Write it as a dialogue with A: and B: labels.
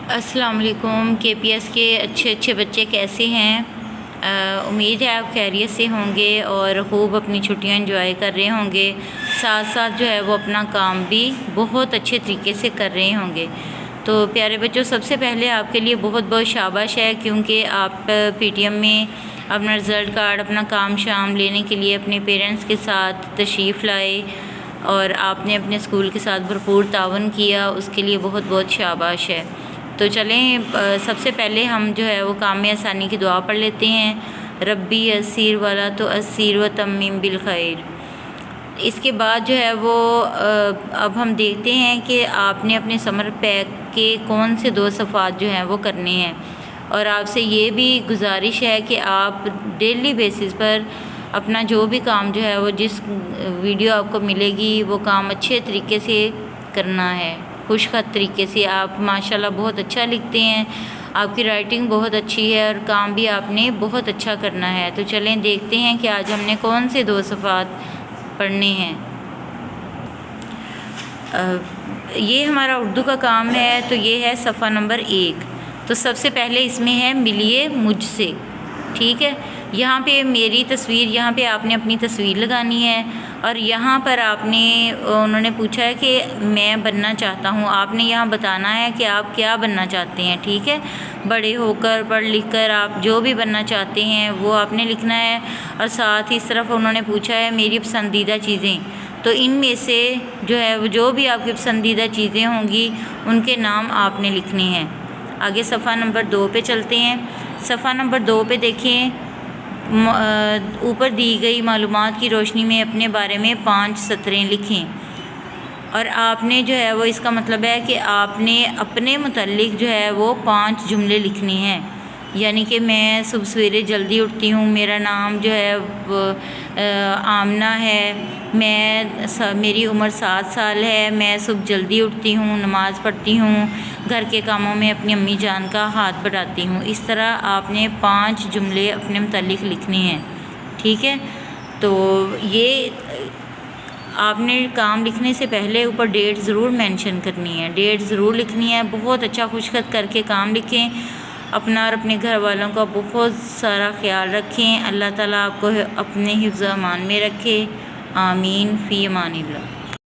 A: السلام علیکم۔ کے پی ایس کے اچھے بچے کیسے ہیں؟ امید ہے آپ خیریت سے ہوں گے اور خوب اپنی چھٹیاں انجوائے کر رہے ہوں گے، ساتھ ساتھ جو ہے وہ اپنا کام بھی بہت اچھے طریقے سے کر رہے ہوں گے۔ تو پیارے بچوں، سب سے پہلے آپ کے لیے بہت بہت شاباش ہے، کیونکہ آپ پی ٹی ایم میں اپنا رزلٹ کارڈ، اپنا کام شام لینے کے لیے اپنے پیرنٹس کے ساتھ تشریف لائے اور آپ نے اپنے اسکول کے ساتھ بھرپور تعاون کیا، اس کے لیے بہت بہت شاباش ہے۔ تو چلیں سب سے پہلے ہم جو ہے وہ کام میں آسانی کی دعا پڑھ لیتے ہیں۔ ربی یسر والا تو اسیر و تمیم بالخیر۔ اس کے بعد جو ہے وہ اب ہم دیکھتے ہیں کہ آپ نے اپنے سمر پیک کے کون سے 2 صفحات جو ہیں وہ کرنے ہیں، اور آپ سے یہ بھی گزارش ہے کہ آپ ڈیلی بیسس پر اپنا جو بھی کام جو ہے وہ جس ویڈیو آپ کو ملے گی وہ کام اچھے طریقے سے کرنا ہے، خوش خط طریقے سے۔ آپ ماشاءاللہ بہت اچھا لکھتے ہیں، آپ کی رائٹنگ بہت اچھی ہے اور کام بھی آپ نے بہت اچھا کرنا ہے۔ تو چلیں دیکھتے ہیں کہ آج ہم نے کون سے 2 صفحات پڑھنے ہیں۔ یہ ہمارا اردو کا کام ہے، تو یہ ہے صفحہ نمبر 1۔ تو سب سے پہلے اس میں ہے ملیے مجھ سے، ٹھیک ہے۔ یہاں پہ میری تصویر، یہاں پہ آپ نے اپنی تصویر لگانی ہے، اور یہاں پر انہوں نے پوچھا ہے کہ میں بننا چاہتا ہوں، آپ نے یہاں بتانا ہے کہ آپ کیا بننا چاہتے ہیں، ٹھیک ہے۔ بڑے ہو کر، پڑھ لکھ کر آپ جو بھی بننا چاہتے ہیں وہ آپ نے لکھنا ہے، اور ساتھ ہی اس طرف انہوں نے پوچھا ہے میری پسندیدہ چیزیں، تو ان میں سے جو ہے جو بھی آپ کی پسندیدہ چیزیں ہوں گی ان کے نام آپ نے لکھنے ہیں۔ آگے صفحہ نمبر 2 پہ چلتے ہیں۔ صفحہ نمبر 2 پہ دیکھیں، اوپر دی گئی معلومات کی روشنی میں اپنے بارے میں 5 سطریں لکھیں، اور آپ نے جو ہے وہ اس کا مطلب ہے کہ آپ نے اپنے متعلق جو ہے وہ 5 جملے لکھنے ہیں، یعنی کہ میں صبح سویرے جلدی اٹھتی ہوں، میرا نام جو ہے وہ آمنہ ہے، میری عمر 7 سال ہے، میں صبح جلدی اٹھتی ہوں، نماز پڑھتی ہوں، گھر کے کاموں میں اپنی امی جان کا ہاتھ بٹاتی ہوں۔ اس طرح آپ نے 5 جملے اپنے متعلق لکھنے ہیں، ٹھیک ہے۔ تو یہ آپ نے کام لکھنے سے پہلے اوپر ڈیٹ ضرور مینشن کرنی ہے، ڈیٹ ضرور لکھنی ہے۔ بہت اچھا خوش خط کر کے کام لکھیں، اپنا اور اپنے گھر والوں کا بہت سارا خیال رکھیں۔ اللہ تعالیٰ آپ کو اپنے حفظ و امان میں رکھے، آمین فی امان اللہ۔